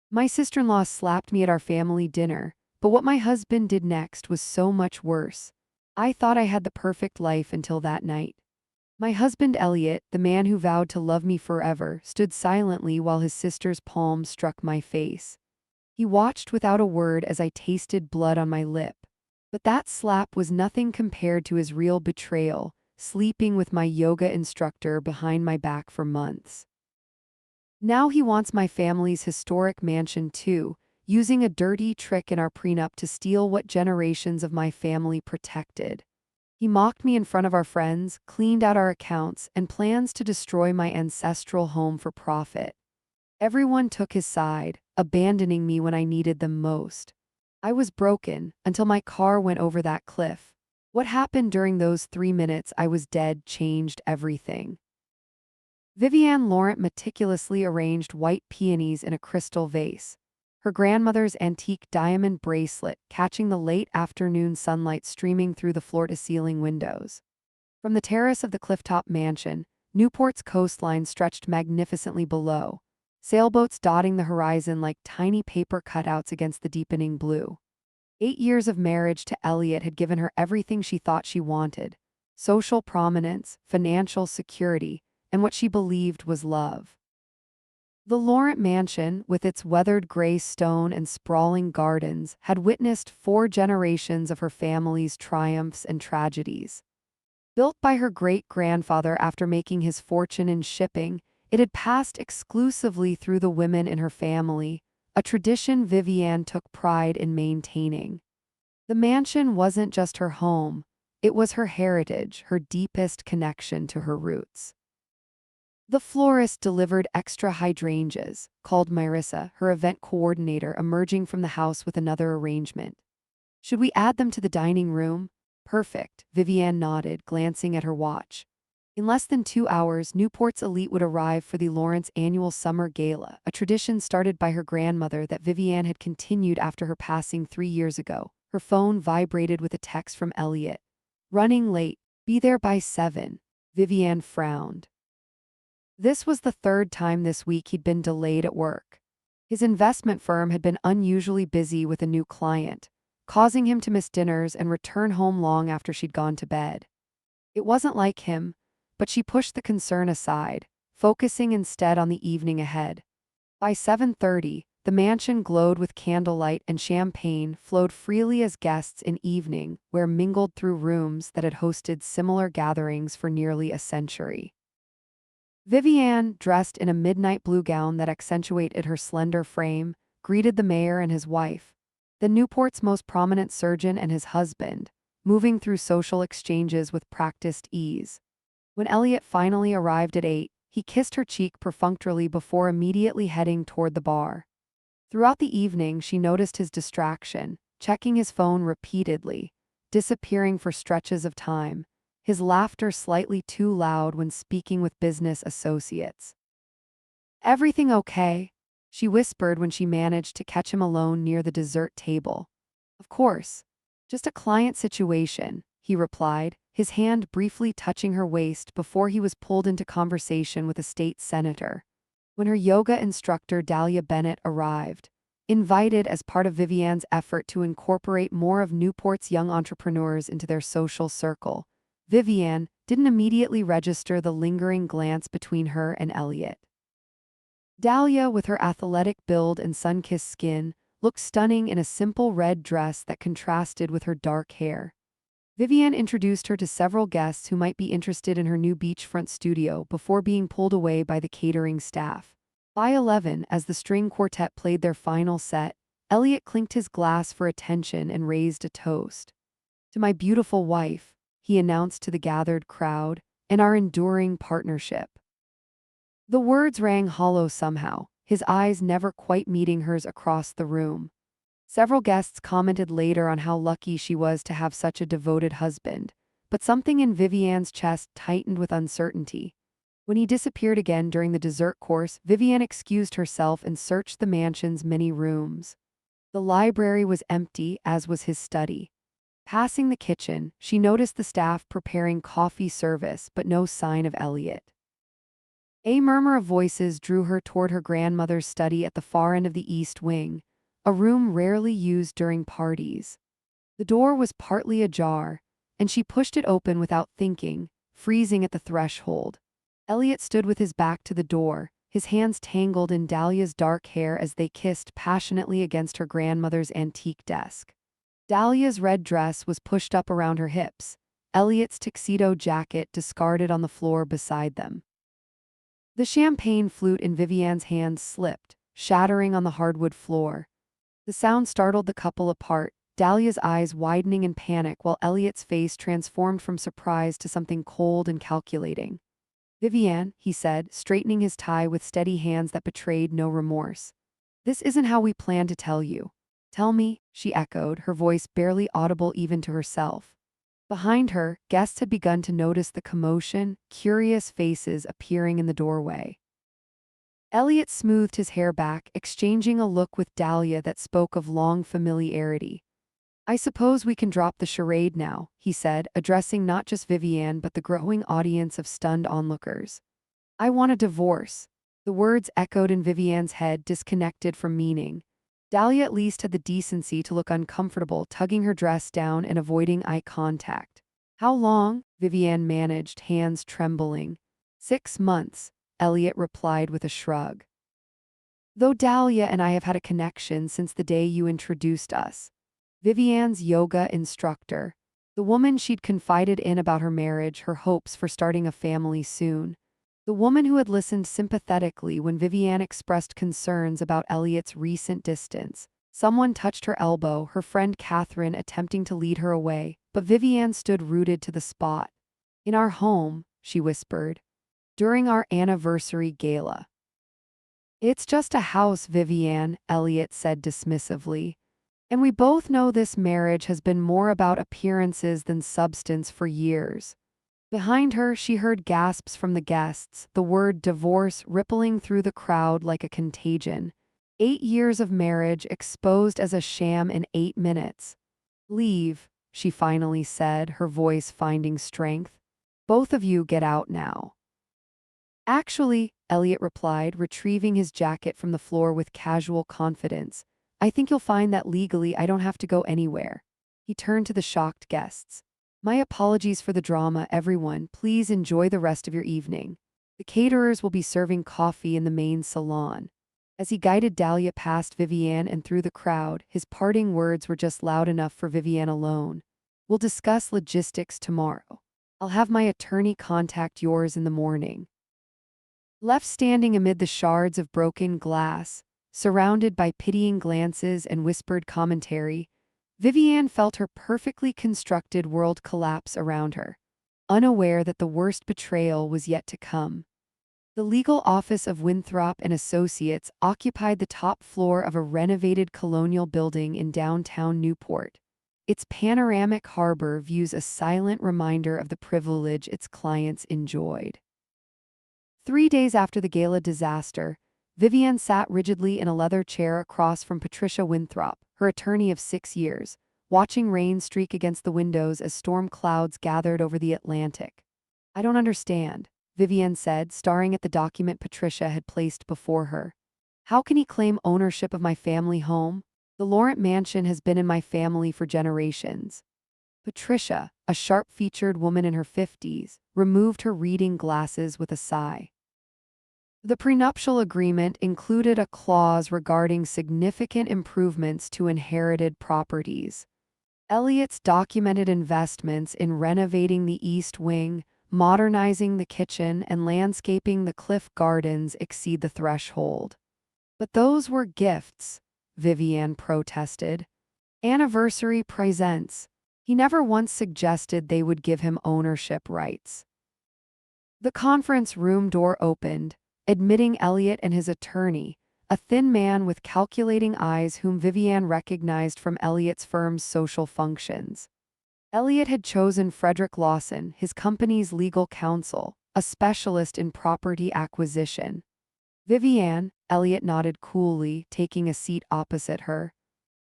My sister-in-law slapped me at our family dinner, but what my husband did next was so much worse. I thought I had the perfect life until that night. My husband Elliot, the man who vowed to love me forever, stood silently while his sister's palm struck my face. He watched without a word as I tasted blood on my lip. But that slap was nothing compared to his real betrayal, sleeping with my yoga instructor behind my back for months. Now he wants my family's historic mansion too, using a dirty trick in our prenup to steal what generations of my family protected. He mocked me in front of our friends, cleaned out our accounts, and plans to destroy my ancestral home for profit. Everyone took his side, abandoning me when I needed them most. I was broken until my car went over that cliff. What happened during those 3 minutes I was dead changed everything. Vivienne Laurent meticulously arranged white peonies in a crystal vase, her grandmother's antique diamond bracelet catching the late afternoon sunlight streaming through the floor-to-ceiling windows. From the terrace of the clifftop mansion, Newport's coastline stretched magnificently below, sailboats dotting the horizon like tiny paper cutouts against the deepening blue. 8 years of marriage to Elliot had given her everything she thought she wanted: social prominence, financial security, and what she believed was love. The Laurent mansion, with its weathered gray stone and sprawling gardens, had witnessed 4 generations of her family's triumphs and tragedies. Built by her great-grandfather after making his fortune in shipping, it had passed exclusively through the women in her family, a tradition Vivienne took pride in maintaining. The mansion wasn't just her home, it was her heritage, her deepest connection to her roots. The florist delivered extra hydrangeas, called Marissa, her event coordinator, emerging from the house with another arrangement. Should we add them to the dining room? Perfect, Vivienne nodded, glancing at her watch. In less than 2 hours, Newport's elite would arrive for the Laurent's annual summer gala, a tradition started by her grandmother that Vivienne had continued after her passing 3 years ago. Her phone vibrated with a text from Elliot. Running late. Be there by 7. Vivienne frowned. This was the 3rd time this week he'd been delayed at work. His investment firm had been unusually busy with a new client, causing him to miss dinners and return home long after she'd gone to bed. It wasn't like him, but she pushed the concern aside, focusing instead on the evening ahead. By 7:30, the mansion glowed with candlelight and champagne flowed freely as guests in evening wear mingled through rooms that had hosted similar gatherings for nearly a century. Vivienne, dressed in a midnight blue gown that accentuated her slender frame, greeted the mayor and his wife, the Newport's most prominent surgeon and his husband, moving through social exchanges with practiced ease. When Elliot finally arrived at 8, he kissed her cheek perfunctorily before immediately heading toward the bar. Throughout the evening, she noticed his distraction, checking his phone repeatedly, disappearing for stretches of time, his laughter slightly too loud when speaking with business associates. "Everything okay?" she whispered when she managed to catch him alone near the dessert table. "Of course. Just a client situation," he replied, his hand briefly touching her waist before he was pulled into conversation with a state senator. When her yoga instructor Dahlia Bennett arrived, invited as part of Vivienne's effort to incorporate more of Newport's young entrepreneurs into their social circle, Vivienne didn't immediately register the lingering glance between her and Elliot. Dahlia, with her athletic build and sun-kissed skin, looked stunning in a simple red dress that contrasted with her dark hair. Vivienne introduced her to several guests who might be interested in her new beachfront studio before being pulled away by the catering staff. By 11, as the string quartet played their final set, Elliot clinked his glass for attention and raised a toast. "To my beautiful wife," he announced to the gathered crowd, "and our enduring partnership." The words rang hollow somehow, his eyes never quite meeting hers across the room. Several guests commented later on how lucky she was to have such a devoted husband, but something in Vivienne's chest tightened with uncertainty. When he disappeared again during the dessert course, Vivienne excused herself and searched the mansion's many rooms. The library was empty, as was his study. Passing the kitchen, she noticed the staff preparing coffee service, but no sign of Elliot. A murmur of voices drew her toward her grandmother's study at the far end of the east wing, a room rarely used during parties. The door was partly ajar, and she pushed it open without thinking, freezing at the threshold. Elliot stood with his back to the door, his hands tangled in Dahlia's dark hair as they kissed passionately against her grandmother's antique desk. Dahlia's red dress was pushed up around her hips, Elliot's tuxedo jacket discarded on the floor beside them. The champagne flute in Vivian's hands slipped, shattering on the hardwood floor. The sound startled the couple apart, Dahlia's eyes widening in panic while Elliot's face transformed from surprise to something cold and calculating. "Vivian," he said, straightening his tie with steady hands that betrayed no remorse. "This isn't how we planned to tell you." "Tell me," she echoed, her voice barely audible even to herself. Behind her, guests had begun to notice the commotion, curious faces appearing in the doorway. Elliot smoothed his hair back, exchanging a look with Dahlia that spoke of long familiarity. "I suppose we can drop the charade now," he said, addressing not just Vivian but the growing audience of stunned onlookers. "I want a divorce." The words echoed in Vivian's head, disconnected from meaning. Dahlia at least had the decency to look uncomfortable, tugging her dress down and avoiding eye contact. "How long?" Vivian managed, hands trembling. 6 months, Elliot replied with a shrug. "Though Dahlia and I have had a connection since the day you introduced us." Vivian's yoga instructor, the woman she'd confided in about her marriage, her hopes for starting a family soon. The woman who had listened sympathetically when Vivian expressed concerns about Elliot's recent distance. Someone touched her elbow, her friend Catherine attempting to lead her away, but Vivian stood rooted to the spot. "In our home," she whispered, "during our anniversary gala." "It's just a house, Vivian," Elliot said dismissively. "And we both know this marriage has been more about appearances than substance for years." Behind her, she heard gasps from the guests, the word divorce rippling through the crowd like a contagion. 8 years of marriage exposed as a sham in 8 minutes. "Leave," she finally said, her voice finding strength. "Both of you get out now." "Actually," Elliot replied, retrieving his jacket from the floor with casual confidence, "I think you'll find that legally I don't have to go anywhere." He turned to the shocked guests. "My apologies for the drama, everyone. Please enjoy the rest of your evening. The caterers will be serving coffee in the main salon." As he guided Dahlia past Vivian and through the crowd, his parting words were just loud enough for Vivian alone. "We'll discuss logistics tomorrow. I'll have my attorney contact yours in the morning." Left standing amid the shards of broken glass, surrounded by pitying glances and whispered commentary, Vivian felt her perfectly constructed world collapse around her, unaware that the worst betrayal was yet to come. The legal office of Winthrop and Associates occupied the top floor of a renovated colonial building in downtown Newport. Its panoramic harbor views a silent reminder of the privilege its clients enjoyed. 3 days after the gala disaster, Vivian sat rigidly in a leather chair across from Patricia Winthrop, her attorney of 6 years, watching rain streak against the windows as storm clouds gathered over the Atlantic. "I don't understand," Vivian said, staring at the document Patricia had placed before her. "How can he claim ownership of my family home? The Laurent mansion has been in my family for generations." Patricia, a sharp-featured woman in her 50s, removed her reading glasses with a sigh. The prenuptial agreement included a clause regarding significant improvements to inherited properties. Elliot's documented investments in renovating the East Wing, modernizing the kitchen, and landscaping the Cliff Gardens exceed the threshold. "But those were gifts," Vivian protested. "Anniversary presents." He never once suggested they would give him ownership rights. The conference room door opened, admitting Elliot and his attorney, a thin man with calculating eyes whom Vivian recognized from Elliot's firm's social functions. Elliot had chosen Frederick Lawson, his company's legal counsel, a specialist in property acquisition. "Vivian," Elliot nodded coolly, taking a seat opposite her.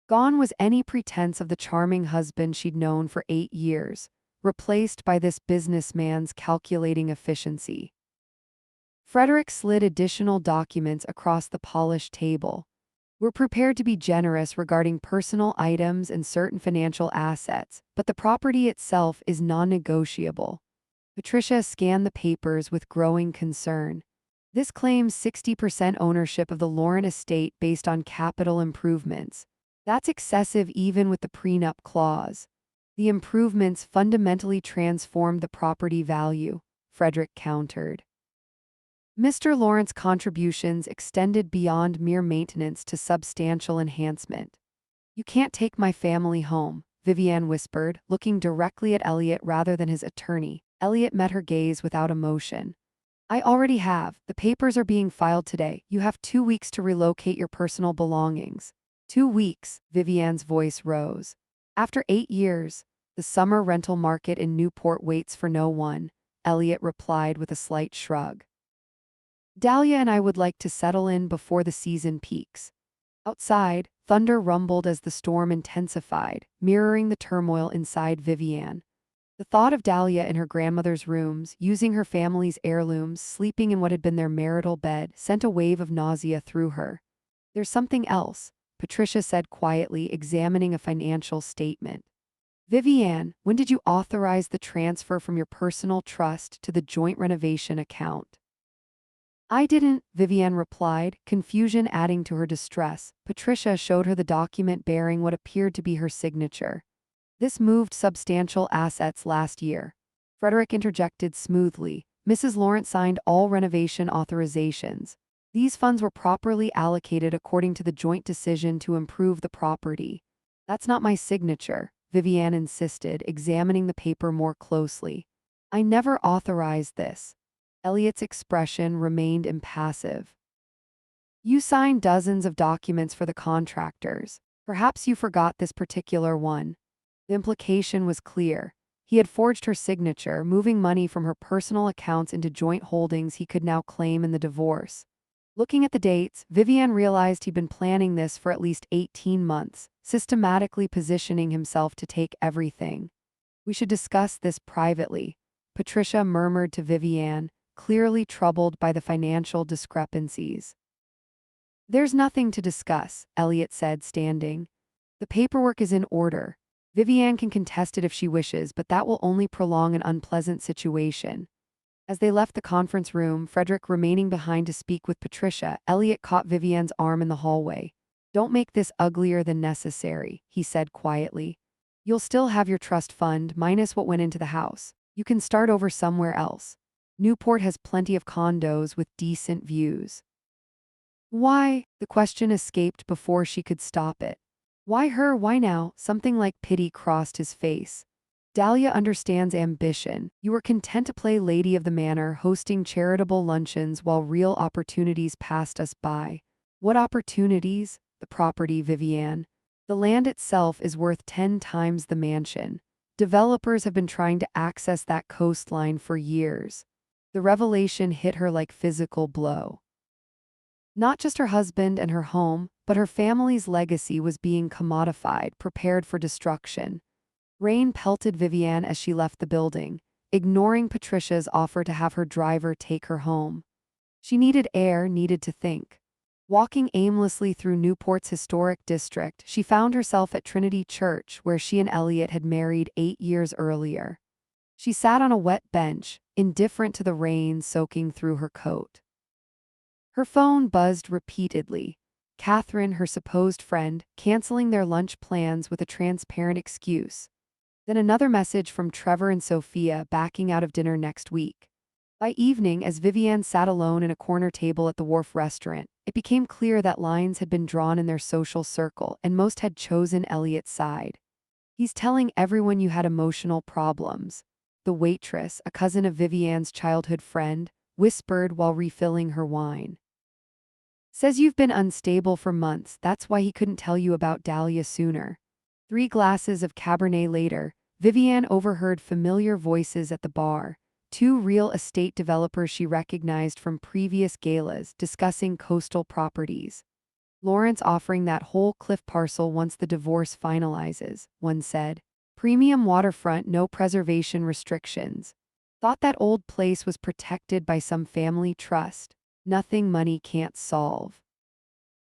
Gone was any pretense of the charming husband she'd known for 8 years, replaced by this businessman's calculating efficiency. Frederick slid additional documents across the polished table. We're prepared to be generous regarding personal items and certain financial assets, but the property itself is non-negotiable. Patricia scanned the papers with growing concern. This claims 60% ownership of the Lauren estate based on capital improvements. That's excessive even with the prenup clause. The improvements fundamentally transformed the property value, Frederick countered. Mr. Lawrence's contributions extended beyond mere maintenance to substantial enhancement. You can't take my family home, Vivian whispered, looking directly at Elliot rather than his attorney. Elliot met her gaze without emotion. I already have. The papers are being filed today. You have 2 weeks to relocate your personal belongings. 2 weeks, Vivian's voice rose. After 8 years, the summer rental market in Newport waits for no one, Elliot replied with a slight shrug. Dahlia and I would like to settle in before the season peaks. Outside, thunder rumbled as the storm intensified, mirroring the turmoil inside Vivian. The thought of Dahlia in her grandmother's rooms, using her family's heirlooms, sleeping in what had been their marital bed, sent a wave of nausea through her. There's something else, Patricia said quietly, examining a financial statement. Vivian, when did you authorize the transfer from your personal trust to the joint renovation account? I didn't, Vivian replied, confusion adding to her distress. Patricia showed her the document bearing what appeared to be her signature. This moved substantial assets last year. Frederick interjected smoothly. Mrs. Lawrence signed all renovation authorizations. These funds were properly allocated according to the joint decision to improve the property. That's not my signature, Vivian insisted, examining the paper more closely. I never authorized this. Elliot's expression remained impassive. You signed dozens of documents for the contractors. Perhaps you forgot this particular one. The implication was clear. He had forged her signature, moving money from her personal accounts into joint holdings he could now claim in the divorce. Looking at the dates, Vivian realized he'd been planning this for at least 18 months, systematically positioning himself to take everything. We should discuss this privately, Patricia murmured to Vivian, clearly troubled by the financial discrepancies. There's nothing to discuss, Elliot said, standing. The paperwork is in order. Vivian can contest it if she wishes, but that will only prolong an unpleasant situation. As they left the conference room, Frederick remaining behind to speak with Patricia, Elliot caught Vivian's arm in the hallway. Don't make this uglier than necessary, he said quietly. You'll still have your trust fund, minus what went into the house. You can start over somewhere else. Newport has plenty of condos with decent views. Why? The question escaped before she could stop it. Why her? Why now? Something like pity crossed his face. Dahlia understands ambition. You were content to play lady of the manor, hosting charitable luncheons while real opportunities passed us by. What opportunities? The property, Vivian. The land itself is worth 10 times the mansion. Developers have been trying to access that coastline for years. The revelation hit her like physical blow. Not just her husband and her home, but her family's legacy was being commodified, prepared for destruction. Rain pelted Vivian as she left the building, ignoring Patricia's offer to have her driver take her home. She needed air, needed to think. Walking aimlessly through Newport's historic district, she found herself at Trinity Church, where she and Elliot had married 8 years earlier. She sat on a wet bench, indifferent to the rain soaking through her coat. Her phone buzzed repeatedly. Catherine, her supposed friend, canceling their lunch plans with a transparent excuse. Then another message from Trevor and Sophia backing out of dinner next week. By evening, as Vivian sat alone in a corner table at the Wharf restaurant, it became clear that lines had been drawn in their social circle and most had chosen Elliot's side. He's telling everyone you had emotional problems. The waitress, a cousin of Vivian's childhood friend, whispered while refilling her wine. Says you've been unstable for months, that's why he couldn't tell you about Dahlia sooner. 3 glasses of Cabernet later, Vivian overheard familiar voices at the bar, 2 real estate developers she recognized from previous galas discussing coastal properties. Lawrence offering that whole cliff parcel once the divorce finalizes, one said. Premium waterfront, no preservation restrictions. Thought that old place was protected by some family trust. Nothing money can't solve.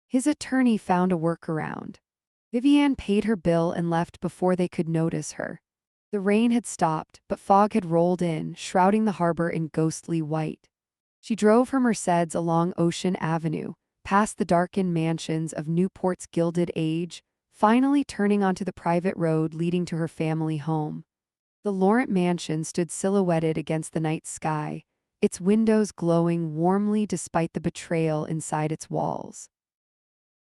His attorney found a workaround. Vivian paid her bill and left before they could notice her. The rain had stopped, but fog had rolled in, shrouding the harbor in ghostly white. She drove her Mercedes along Ocean Avenue, past the darkened mansions of Newport's Gilded Age, finally turning onto the private road leading to her family home. The Laurent mansion stood silhouetted against the night sky, its windows glowing warmly despite the betrayal inside its walls.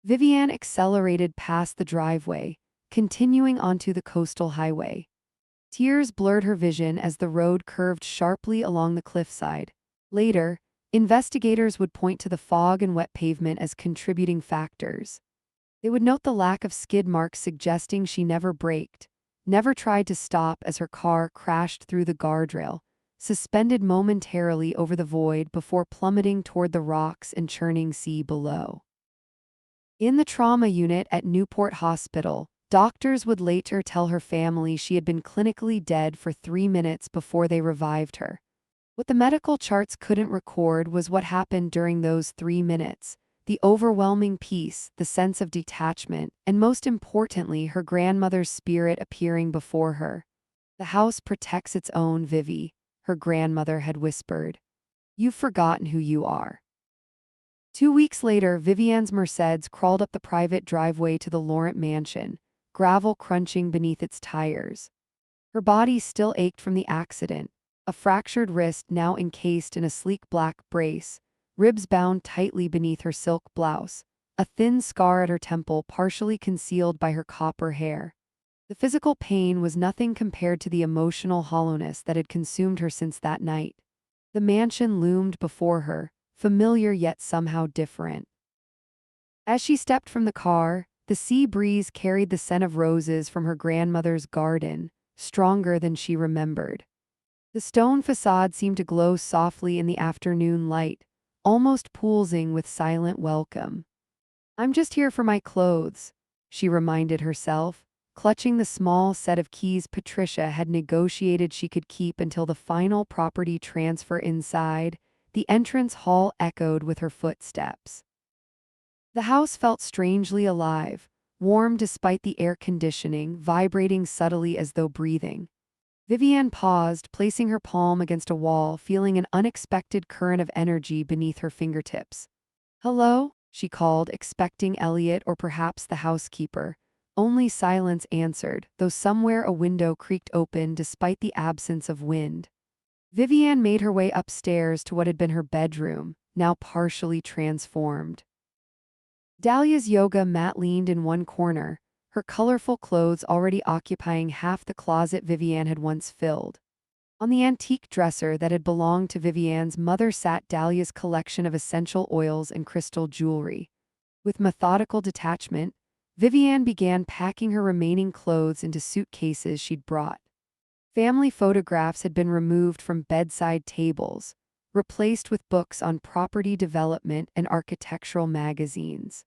Vivian accelerated past the driveway, continuing onto the coastal highway. Tears blurred her vision as the road curved sharply along the cliffside. Later, investigators would point to the fog and wet pavement as contributing factors. They would note the lack of skid marks suggesting she never braked, never tried to stop as her car crashed through the guardrail, suspended momentarily over the void before plummeting toward the rocks and churning sea below. In the trauma unit at Newport Hospital, doctors would later tell her family she had been clinically dead for 3 minutes before they revived her. What the medical charts couldn't record was what happened during those 3 minutes, the overwhelming peace, the sense of detachment, and most importantly, her grandmother's spirit appearing before her. "The house protects its own, Vivi," her grandmother had whispered. "You've forgotten who you are." 2 weeks later, Vivian's Mercedes crawled up the private driveway to the Laurent mansion, gravel crunching beneath its tires. Her body still ached from the accident, a fractured wrist now encased in a sleek black brace, ribs bound tightly beneath her silk blouse, a thin scar at her temple partially concealed by her copper hair. The physical pain was nothing compared to the emotional hollowness that had consumed her since that night. The mansion loomed before her, familiar yet somehow different. As she stepped from the car, the sea breeze carried the scent of roses from her grandmother's garden, stronger than she remembered. The stone facade seemed to glow softly in the afternoon light, almost pulsing with silent welcome. "I'm just here for my clothes," she reminded herself, clutching the small set of keys Patricia had negotiated she could keep until the final property transfer inside. The entrance hall echoed with her footsteps. The house felt strangely alive, warm despite the air conditioning, vibrating subtly as though breathing. Vivian paused, placing her palm against a wall, feeling an unexpected current of energy beneath her fingertips. "Hello?" she called, expecting Elliot or perhaps the housekeeper. Only silence answered, though somewhere a window creaked open despite the absence of wind. Vivian made her way upstairs to what had been her bedroom, now partially transformed. Dahlia's yoga mat leaned in one corner, her colorful clothes already occupying half the closet Vivian had once filled. On the antique dresser that had belonged to Vivian's mother sat Dahlia's collection of essential oils and crystal jewelry. With methodical detachment, Vivian began packing her remaining clothes into suitcases she'd brought. Family photographs had been removed from bedside tables, replaced with books on property development and architectural magazines.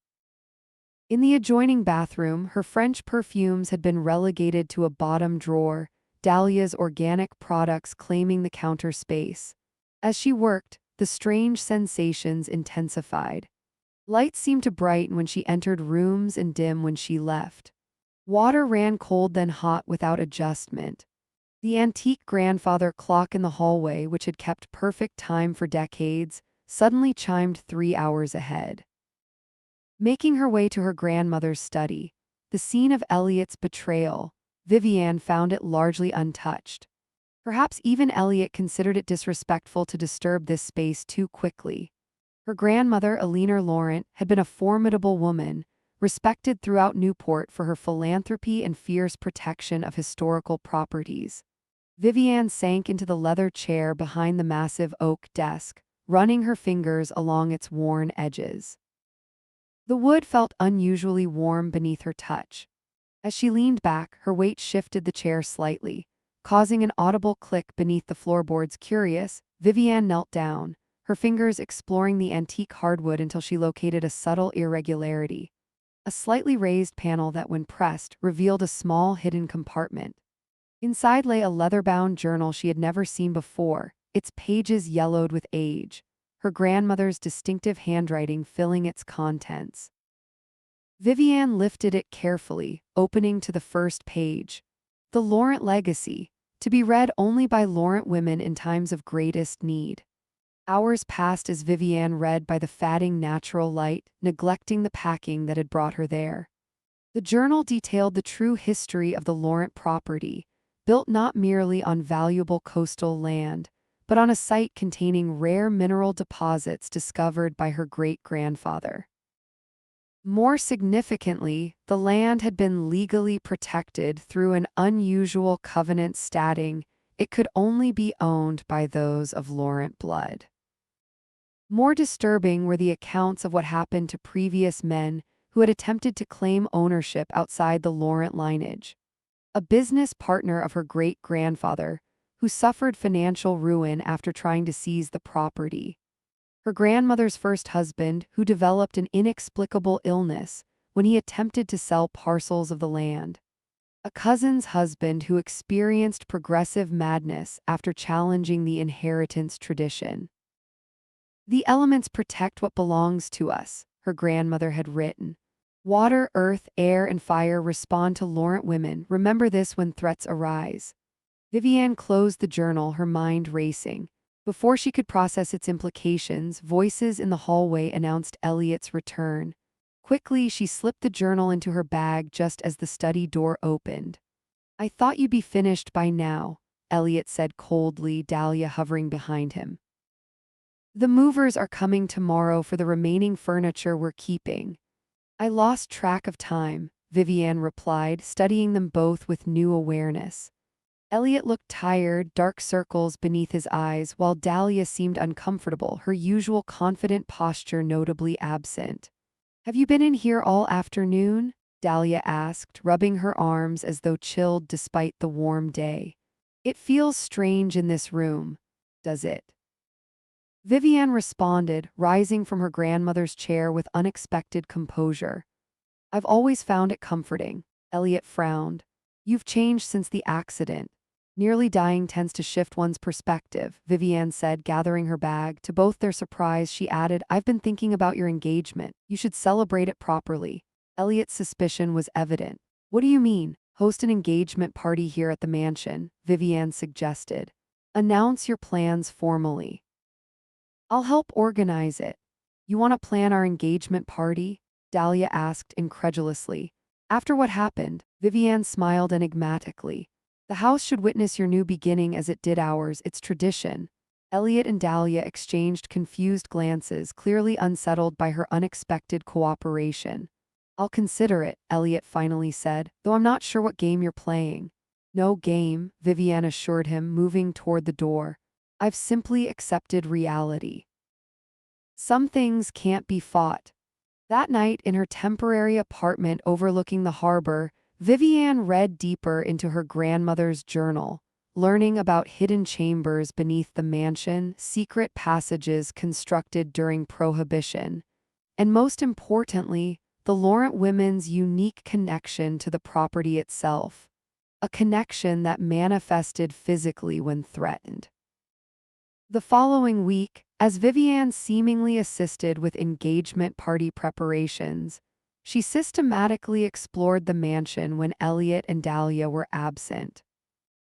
In the adjoining bathroom, her French perfumes had been relegated to a bottom drawer, Dahlia's organic products claiming the counter space. As she worked, the strange sensations intensified. Lights seemed to brighten when she entered rooms and dim when she left. Water ran cold then hot without adjustment. The antique grandfather clock in the hallway, which had kept perfect time for decades, suddenly chimed 3 hours ahead. Making her way to her grandmother's study, the scene of Elliot's betrayal, Vivian found it largely untouched. Perhaps even Elliot considered it disrespectful to disturb this space too quickly. Her grandmother, Eleanor Laurent, had been a formidable woman, respected throughout Newport for her philanthropy and fierce protection of historical properties. Vivian sank into the leather chair behind the massive oak desk, running her fingers along its worn edges. The wood felt unusually warm beneath her touch. As she leaned back, her weight shifted the chair slightly, causing an audible click beneath the floorboards. Curious, Vivian knelt down, her fingers exploring the antique hardwood until she located a subtle irregularity. A slightly raised panel that, when pressed, revealed a small hidden compartment. Inside lay a leather-bound journal she had never seen before, its pages yellowed with age, her grandmother's distinctive handwriting filling its contents. Vivian lifted it carefully, opening to the first page. The Laurent Legacy, to be read only by Laurent women in times of greatest need. Hours passed as Vivian read by the fading natural light, neglecting the packing that had brought her there. The journal detailed the true history of the Laurent property, built not merely on valuable coastal land, but on a site containing rare mineral deposits discovered by her great-grandfather. More significantly, the land had been legally protected through an unusual covenant stating it could only be owned by those of Laurent blood. More disturbing were the accounts of what happened to previous men who had attempted to claim ownership outside the Laurent lineage. A business partner of her great-grandfather, who suffered financial ruin after trying to seize the property. Her grandmother's first husband, who developed an inexplicable illness when he attempted to sell parcels of the land. A cousin's husband who experienced progressive madness after challenging the inheritance tradition. The elements protect what belongs to us, her grandmother had written. Water, earth, air, and fire respond to Laurent women. Remember this when threats arise. Vivian closed the journal, her mind racing. Before she could process its implications, voices in the hallway announced Elliot's return. Quickly, she slipped the journal into her bag just as the study door opened. "I thought you'd be finished by now," Elliot said coldly, Dahlia hovering behind him. "The movers are coming tomorrow for the remaining furniture we're keeping." "I lost track of time," Vivian replied, studying them both with new awareness. Elliot looked tired, dark circles beneath his eyes, while Dahlia seemed uncomfortable, her usual confident posture notably absent. "Have you been in here all afternoon?" Dahlia asked, rubbing her arms as though chilled despite the warm day. "It feels strange in this room, does it?" Vivian responded, rising from her grandmother's chair with unexpected composure. "I've always found it comforting." Elliot frowned. "You've changed since the accident." "Nearly dying tends to shift one's perspective," Vivian said, gathering her bag. To both their surprise, she added, "I've been thinking about your engagement. You should celebrate it properly." Elliot's suspicion was evident. "What do you mean? Host an engagement party here at the mansion," Vivian suggested. "Announce your plans formally." "I'll help organize it." "You want to plan our engagement party?" Dahlia asked incredulously. "After what happened," Vivian smiled enigmatically. "The house should witness your new beginning as it did ours. It's tradition." Elliot and Dahlia exchanged confused glances, clearly unsettled by her unexpected cooperation. "I'll consider it," Elliot finally said, "though I'm not sure what game you're playing." "No game," Vivian assured him, moving toward the door. "I've simply accepted reality. Some things can't be fought." That night, in her temporary apartment overlooking the harbor, Vivian read deeper into her grandmother's journal, learning about hidden chambers beneath the mansion, secret passages constructed during Prohibition, and most importantly, the Laurent women's unique connection to the property itself, a connection that manifested physically when threatened. The following week, as Vivian seemingly assisted with engagement party preparations, she systematically explored the mansion when Elliot and Dahlia were absent.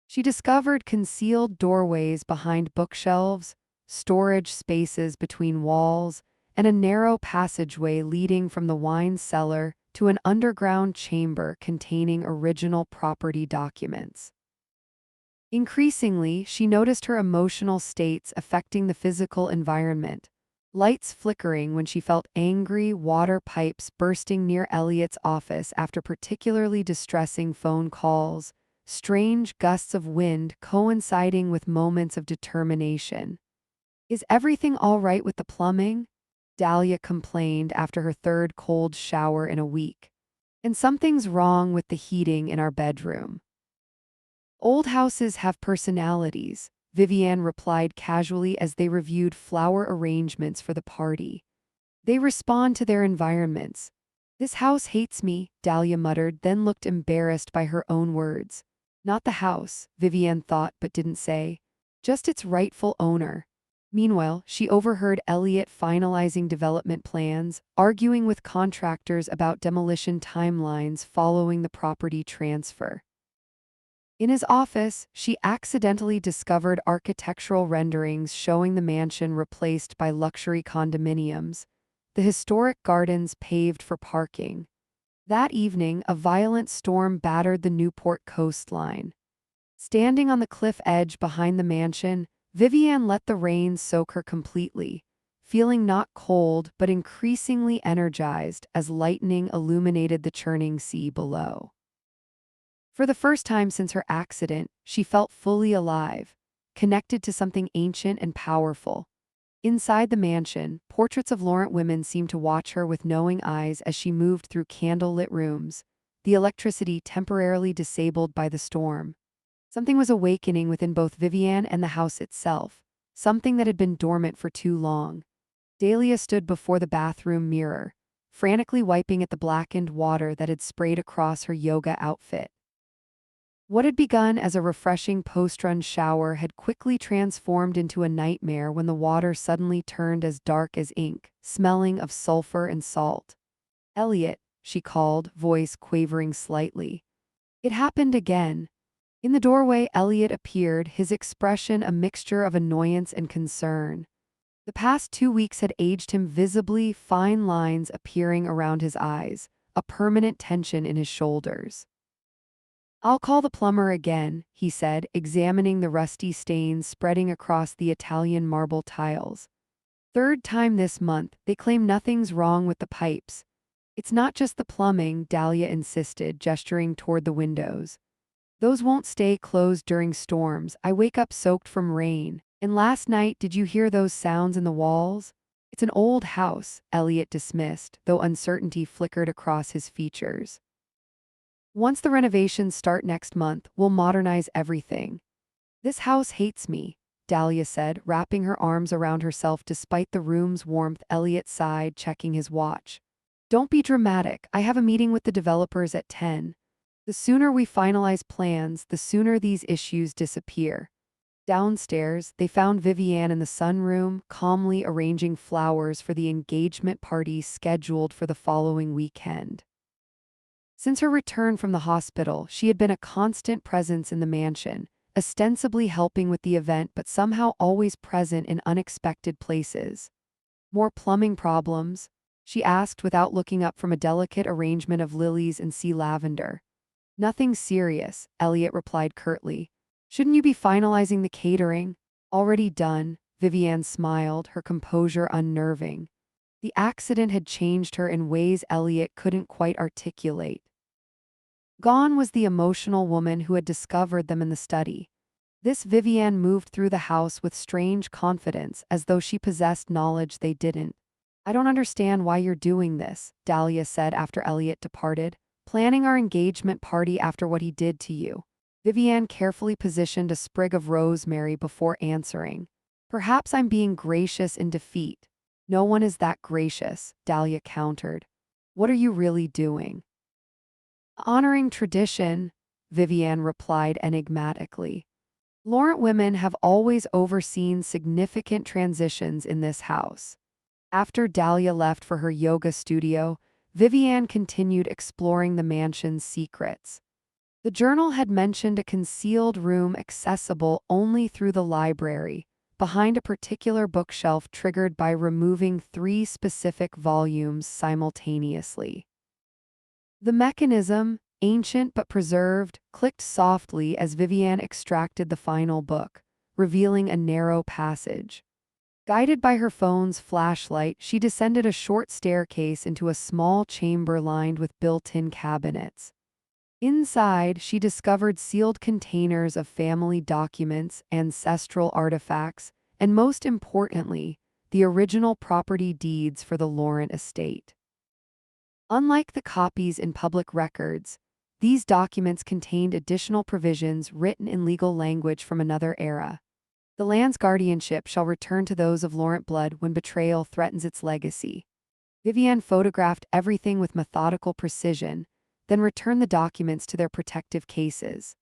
She discovered concealed doorways behind bookshelves, storage spaces between walls, and a narrow passageway leading from the wine cellar to an underground chamber containing original property documents. Increasingly, she noticed her emotional states affecting the physical environment. Lights flickering when she felt angry, water pipes bursting near Elliot's office after particularly distressing phone calls, strange gusts of wind coinciding with moments of determination. "Is everything all right with the plumbing?" Dahlia complained after her third cold shower in a week. "And something's wrong with the heating in our bedroom." "Old houses have personalities," Vivian replied casually as they reviewed flower arrangements for the party. "They respond to their environments." "This house hates me," Dahlia muttered, then looked embarrassed by her own words. Not the house, Vivian thought but didn't say. Just its rightful owner. Meanwhile, she overheard Elliot finalizing development plans, arguing with contractors about demolition timelines following the property transfer. In his office, she accidentally discovered architectural renderings showing the mansion replaced by luxury condominiums, the historic gardens paved for parking. That evening, a violent storm battered the Newport coastline. Standing on the cliff edge behind the mansion, Vivian let the rain soak her completely, feeling not cold but increasingly energized as lightning illuminated the churning sea below. For the first time since her accident, she felt fully alive, connected to something ancient and powerful. Inside the mansion, portraits of Laurent women seemed to watch her with knowing eyes as she moved through candle-lit rooms, the electricity temporarily disabled by the storm. Something was awakening within both Vivian and the house itself, something that had been dormant for too long. Dahlia stood before the bathroom mirror, frantically wiping at the blackened water that had sprayed across her yoga outfit. What had begun as a refreshing post-run shower had quickly transformed into a nightmare when the water suddenly turned as dark as ink, smelling of sulfur and salt. "Elliot," she called, voice quavering slightly. It happened again. In the doorway, Elliot appeared, his expression a mixture of annoyance and concern. The past 2 weeks had aged him visibly, fine lines appearing around his eyes, a permanent tension in his shoulders. "I'll call the plumber again," he said, examining the rusty stains spreading across the Italian marble tiles. "Third time this month, they claim nothing's wrong with the pipes." "It's not just the plumbing," Dahlia insisted, gesturing toward the windows. "Those won't stay closed during storms. I wake up soaked from rain. And last night, did you hear those sounds in the walls?" "It's an old house," Elliot dismissed, though uncertainty flickered across his features. "Once the renovations start next month, we'll modernize everything." "This house hates me," Dahlia said, wrapping her arms around herself despite the room's warmth. Elliot sighed, checking his watch. "Don't be dramatic. I have a meeting with the developers at 10. The sooner we finalize plans, the sooner these issues disappear." Downstairs, they found Vivian in the sunroom, calmly arranging flowers for the engagement party scheduled for the following weekend. Since her return from the hospital, she had been a constant presence in the mansion, ostensibly helping with the event but somehow always present in unexpected places. "More plumbing problems?" she asked without looking up from a delicate arrangement of lilies and sea lavender. "Nothing serious," Elliot replied curtly. "Shouldn't you be finalizing the catering?" "Already done," Vivian smiled, her composure unnerving. The accident had changed her in ways Elliot couldn't quite articulate. Gone was the emotional woman who had discovered them in the study. This Vivian moved through the house with strange confidence, as though she possessed knowledge they didn't. "I don't understand why you're doing this," Dahlia said after Elliot departed. "Planning our engagement party after what he did to you." Vivian carefully positioned a sprig of rosemary before answering. "Perhaps I'm being gracious in defeat." "No one is that gracious," Dahlia countered. "What are you really doing?" "Honoring tradition," Vivian replied enigmatically. "Laurent women have always overseen significant transitions in this house." After Dahlia left for her yoga studio, Vivian continued exploring the mansion's secrets. The journal had mentioned a concealed room accessible only through the library, behind a particular bookshelf triggered by removing 3 specific volumes simultaneously. The mechanism, ancient but preserved, clicked softly as Vivian extracted the final book, revealing a narrow passage. Guided by her phone's flashlight, she descended a short staircase into a small chamber lined with built-in cabinets. Inside, she discovered sealed containers of family documents, ancestral artifacts, and most importantly, the original property deeds for the Laurent estate. Unlike the copies in public records, these documents contained additional provisions written in legal language from another era. The land's guardianship shall return to those of Laurent blood when betrayal threatens its legacy. Vivian photographed everything with methodical precision, then returned the documents to their protective cases.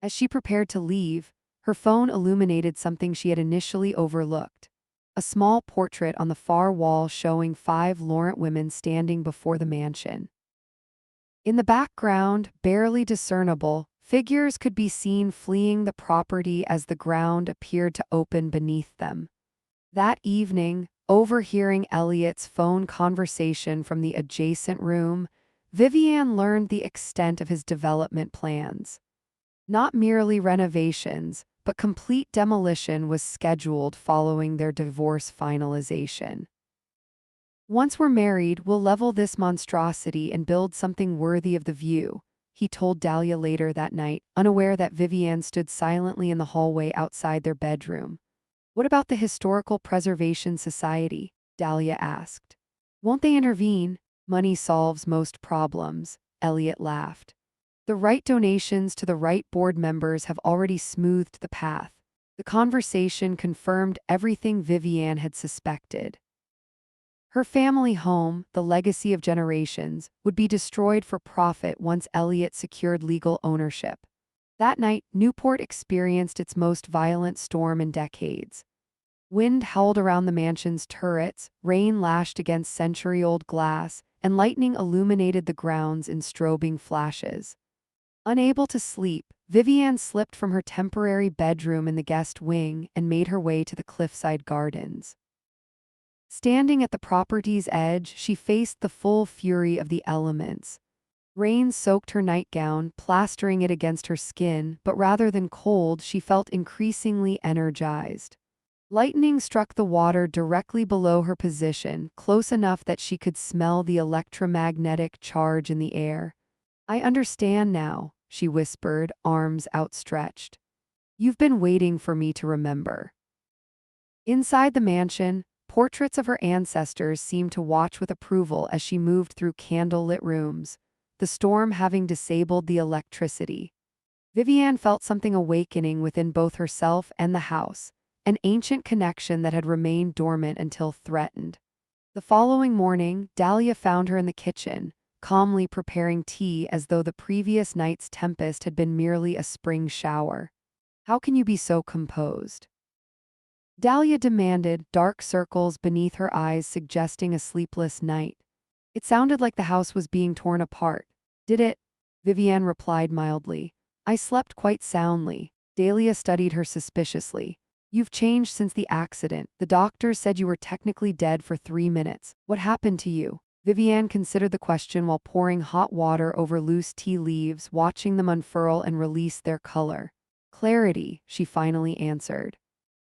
As she prepared to leave, her phone illuminated something she had initially overlooked. A small portrait on the far wall showing 5 Laurent women standing before the mansion. In the background, barely discernible, figures could be seen fleeing the property as the ground appeared to open beneath them. That evening, overhearing Elliot's phone conversation from the adjacent room, Vivian learned the extent of his development plans. Not merely renovations, but complete demolition was scheduled following their divorce finalization. Once we're married, we'll level this monstrosity and build something worthy of the view, he told Dahlia later that night, unaware that Vivian stood silently in the hallway outside their bedroom. What about the Historical Preservation Society? Dahlia asked. Won't they intervene? Money solves most problems, Elliot laughed. The right donations to the right board members have already smoothed the path. The conversation confirmed everything Vivian had suspected. Her family home, the legacy of generations, would be destroyed for profit once Elliot secured legal ownership. That night, Newport experienced its most violent storm in decades. Wind howled around the mansion's turrets, rain lashed against century-old glass, and lightning illuminated the grounds in strobing flashes. Unable to sleep, Vivian slipped from her temporary bedroom in the guest wing and made her way to the cliffside gardens. Standing at the property's edge, she faced the full fury of the elements. Rain soaked her nightgown, plastering it against her skin, but rather than cold, she felt increasingly energized. Lightning struck the water directly below her position, close enough that she could smell the electromagnetic charge in the air. I understand now, she whispered, arms outstretched. You've been waiting for me to remember. Inside the mansion, portraits of her ancestors seemed to watch with approval as she moved through candle-lit rooms, the storm having disabled the electricity. Vivian felt something awakening within both herself and the house, an ancient connection that had remained dormant until threatened. The following morning, Dahlia found her in the kitchen, calmly preparing tea as though the previous night's tempest had been merely a spring shower. How can you be so composed? Dahlia demanded, dark circles beneath her eyes suggesting a sleepless night. It sounded like the house was being torn apart. Did it? Vivian replied mildly. I slept quite soundly. Dahlia studied her suspiciously. You've changed since the accident. The doctor said you were technically dead for 3 minutes. What happened to you? Vivian considered the question while pouring hot water over loose tea leaves, watching them unfurl and release their color. Clarity, she finally answered.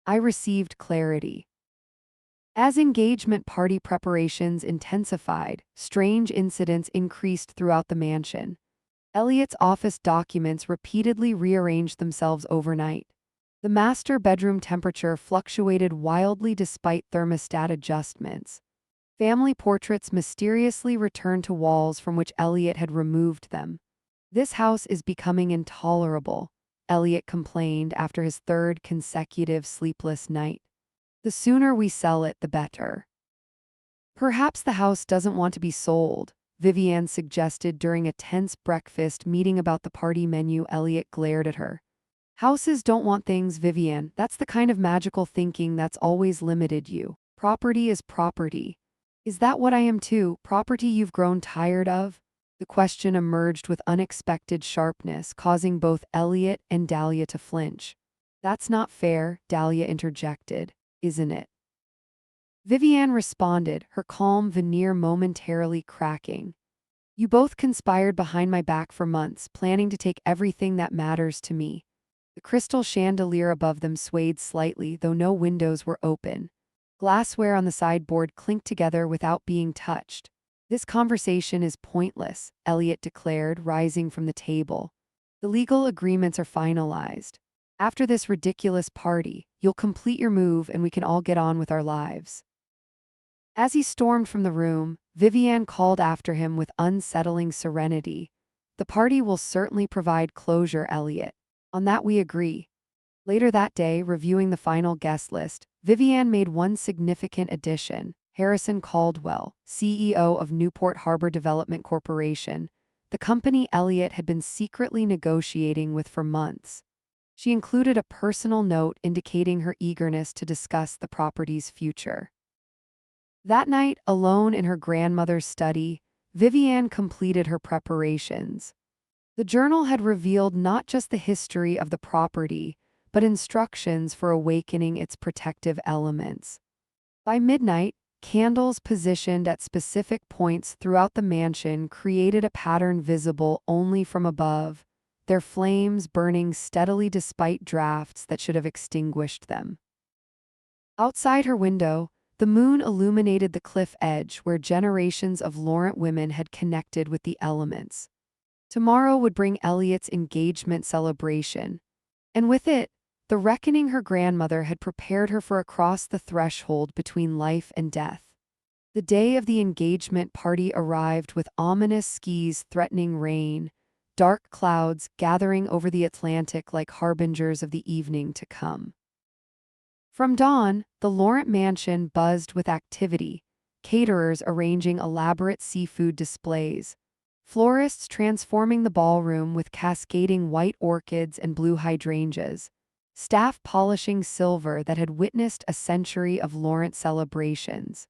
I received clarity. As engagement party preparations intensified, strange incidents increased throughout the mansion. Elliot's office documents repeatedly rearranged themselves overnight. The master bedroom temperature fluctuated wildly despite thermostat adjustments. Family portraits mysteriously returned to walls from which Elliot had removed them. This house is becoming intolerable, Elliot complained after his 3rd consecutive sleepless night. The sooner we sell it, the better. Perhaps the house doesn't want to be sold, Vivian suggested during a tense breakfast meeting about the party menu. Elliot glared at her. Houses don't want things, Vivian. That's the kind of magical thinking that's always limited you. Property is property. Is that what I am too? Property you've grown tired of? The question emerged with unexpected sharpness, causing both Elliot and Dahlia to flinch. That's not fair, Dahlia interjected, isn't it? Vivian responded, her calm veneer momentarily cracking. You both conspired behind my back for months, planning to take everything that matters to me. The crystal chandelier above them swayed slightly, though no windows were open. Glassware on the sideboard clinked together without being touched. This conversation is pointless, Elliot declared, rising from the table. The legal agreements are finalized. After this ridiculous party, you'll complete your move and we can all get on with our lives. As he stormed from the room, Vivian called after him with unsettling serenity. The party will certainly provide closure, Elliot. On that we agree. Later that day, reviewing the final guest list, Vivian made one significant addition: Harrison Caldwell, CEO of Newport Harbor Development Corporation, the company Elliot had been secretly negotiating with for months. She included a personal note indicating her eagerness to discuss the property's future. That night, alone in her grandmother's study, Vivienne completed her preparations. The journal had revealed not just the history of the property, but instructions for awakening its protective elements. By midnight, candles positioned at specific points throughout the mansion created a pattern visible only from above, their flames burning steadily despite drafts that should have extinguished them. Outside her window, the moon illuminated the cliff edge where generations of Laurent women had connected with the elements. Tomorrow would bring Elliot's engagement celebration, and with it, the reckoning her grandmother had prepared her for across the threshold between life and death. The day of the engagement party arrived with ominous skies threatening rain, dark clouds gathering over the Atlantic like harbingers of the evening to come. From dawn, the Laurent mansion buzzed with activity, caterers arranging elaborate seafood displays, florists transforming the ballroom with cascading white orchids and blue hydrangeas, staff polishing silver that had witnessed a century of Laurent celebrations.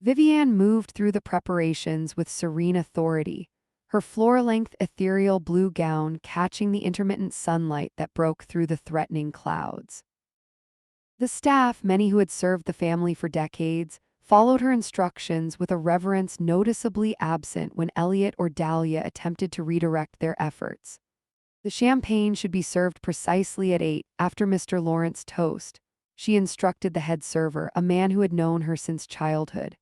Vivienne moved through the preparations with serene authority, her floor-length ethereal blue gown catching the intermittent sunlight that broke through the threatening clouds. The staff, many who had served the family for decades, followed her instructions with a reverence noticeably absent when Elliot or Dahlia attempted to redirect their efforts. The champagne should be served precisely at 8 after Mr. Laurent's toast, she instructed the head server, a man who had known her since childhood.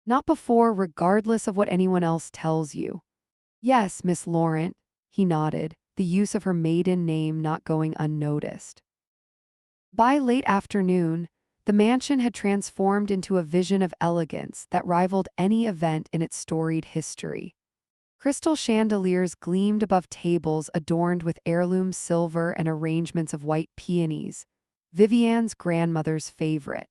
Not before, regardless of what anyone else tells you. Yes, Miss Laurent, he nodded, the use of her maiden name not going unnoticed. By late afternoon, the mansion had transformed into a vision of elegance that rivaled any event in its storied history. Crystal chandeliers gleamed above tables adorned with heirloom silver and arrangements of white peonies, Vivienne's grandmother's favorite.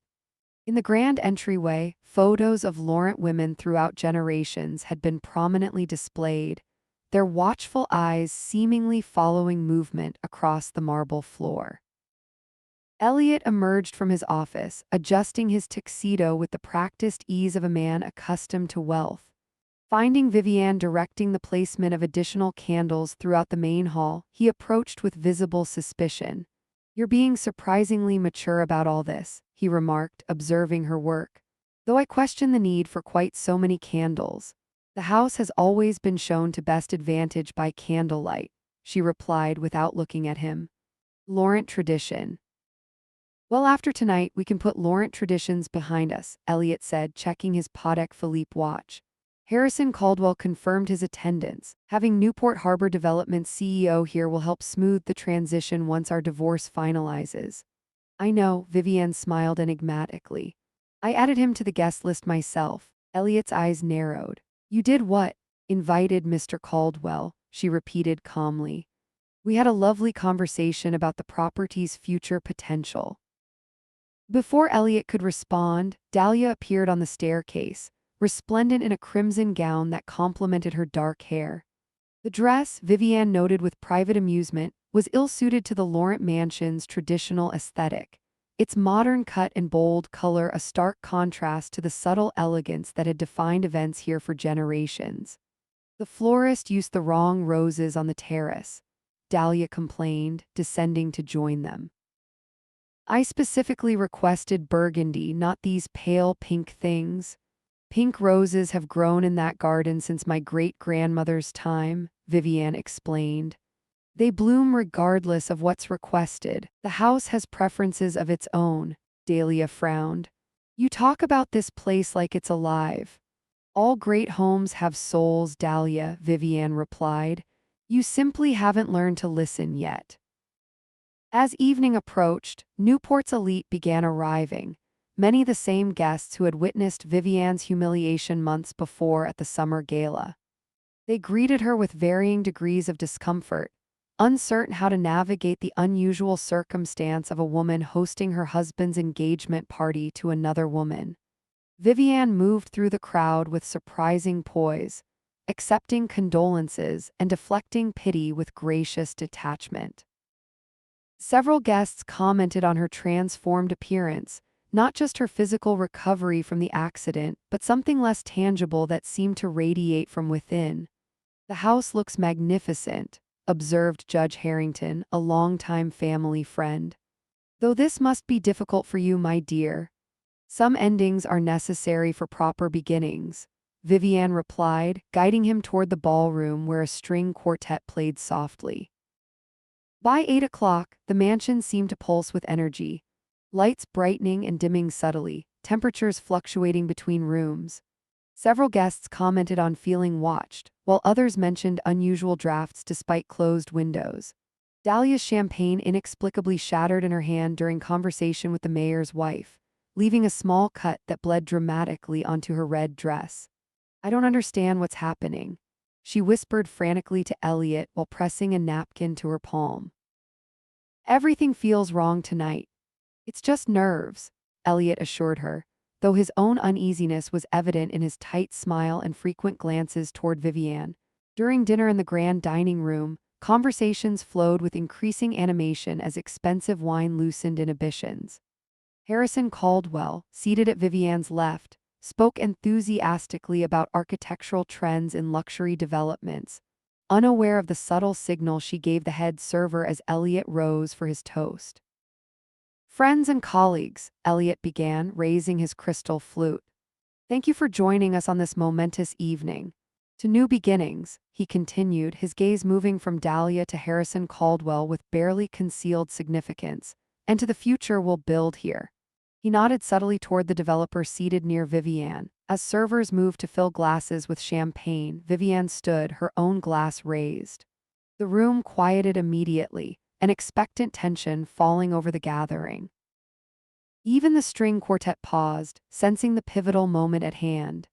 In the grand entryway, photos of Laurent women throughout generations had been prominently displayed, their watchful eyes seemingly following movement across the marble floor. Elliot emerged from his office, adjusting his tuxedo with the practiced ease of a man accustomed to wealth. Finding Vivienne directing the placement of additional candles throughout the main hall, he approached with visible suspicion. "You're being surprisingly mature about all this," he remarked, observing her work. "Though I question the need for quite so many candles. The house has always been shown to best advantage by candlelight," she replied without looking at him. "Laurent tradition." "Well, after tonight, we can put Laurent traditions behind us," Elliot said, checking his Patek Philippe watch. Harrison Caldwell confirmed his attendance. "Having Newport Harbor Development's CEO here will help smooth the transition once our divorce finalizes." "I know," Vivienne smiled enigmatically. "I added him to the guest list myself." Elliot's eyes narrowed. "You did what?" "Invited Mr. Caldwell," she repeated calmly. "We had a lovely conversation about the property's future potential." Before Elliot could respond, Dahlia appeared on the staircase, resplendent in a crimson gown that complemented her dark hair. The dress, Vivienne noted with private amusement, was ill-suited to the Laurent mansion's traditional aesthetic, its modern cut and bold color a stark contrast to the subtle elegance that had defined events here for generations. "The florist used the wrong roses on the terrace," Dahlia complained, descending to join them. "I specifically requested burgundy, not these pale pink things. Pink roses have grown in that garden since my great-grandmother's time," Vivienne explained. "They bloom regardless of what's requested. The house has preferences of its own," Dahlia frowned. "You talk about this place like it's alive." "All great homes have souls, Dahlia," Vivienne replied. "You simply haven't learned to listen yet." As evening approached, Newport's elite began arriving, many the same guests who had witnessed Vivienne's humiliation months before at the summer gala. They greeted her with varying degrees of discomfort, uncertain how to navigate the unusual circumstance of a woman hosting her husband's engagement party to another woman. Vivienne moved through the crowd with surprising poise, accepting condolences and deflecting pity with gracious detachment. Several guests commented on her transformed appearance, not just her physical recovery from the accident, but something less tangible that seemed to radiate from within. "The house looks magnificent," observed Judge Harrington, a longtime family friend. "Though this must be difficult for you, my dear. Some endings are necessary for proper beginnings," Vivian replied, guiding him toward the ballroom where a string quartet played softly. By 8 o'clock, the mansion seemed to pulse with energy, lights brightening and dimming subtly, temperatures fluctuating between rooms. Several guests commented on feeling watched, while others mentioned unusual drafts despite closed windows. Dahlia's champagne inexplicably shattered in her hand during conversation with the mayor's wife, leaving a small cut that bled dramatically onto her red dress. "I don't understand what's happening," she whispered frantically to Elliot while pressing a napkin to her palm. "Everything feels wrong tonight." "It's just nerves," Elliot assured her, though his own uneasiness was evident in his tight smile and frequent glances toward Vivian. During dinner in the grand dining room, conversations flowed with increasing animation as expensive wine loosened inhibitions. Harrison Caldwell, seated at Vivian's left, spoke enthusiastically about architectural trends in luxury developments, unaware of the subtle signal she gave the head server as Elliot rose for his toast. "Friends and colleagues," Elliot began, raising his crystal flute. "Thank you for joining us on this momentous evening. To new beginnings," he continued, his gaze moving from Dahlia to Harrison Caldwell with barely concealed significance, "and to the future we'll build here." He nodded subtly toward the developer seated near Vivian. As servers moved to fill glasses with champagne, Vivian stood, her own glass raised. The room quieted immediately, an expectant tension falling over the gathering. Even the string quartet paused, sensing the pivotal moment at hand.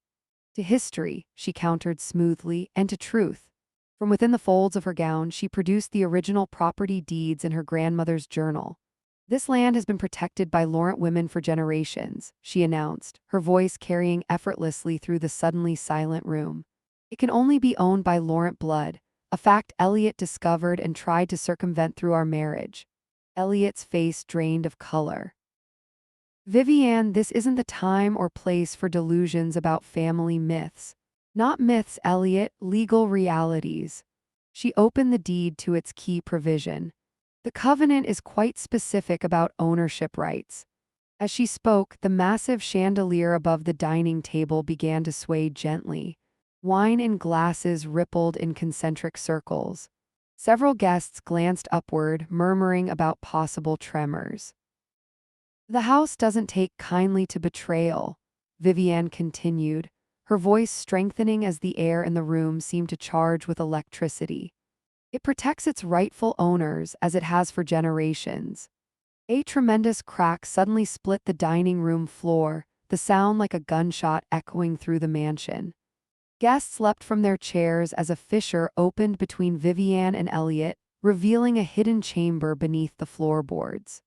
"To history," she countered smoothly, "and to truth." From within the folds of her gown, she produced the original property deeds in her grandmother's journal. "This land has been protected by Laurent women for generations," she announced, her voice carrying effortlessly through the suddenly silent room. "It can only be owned by Laurent blood, a fact Elliot discovered and tried to circumvent through our marriage." Elliot's face drained of color. "Vivian, this isn't the time or place for delusions about family myths." "Not myths, Elliot, legal realities." She opened the deed to its key provision. "The covenant is quite specific about ownership rights." As she spoke, the massive chandelier above the dining table began to sway gently. Wine in glasses rippled in concentric circles. Several guests glanced upward, murmuring about possible tremors. "The house doesn't take kindly to betrayal," Vivian continued, her voice strengthening as the air in the room seemed to charge with electricity. "It protects its rightful owners as it has for generations." A tremendous crack suddenly split the dining room floor, the sound like a gunshot echoing through the mansion. Guests leapt from their chairs as a fissure opened between Vivian and Elliot, revealing a hidden chamber beneath the floorboards.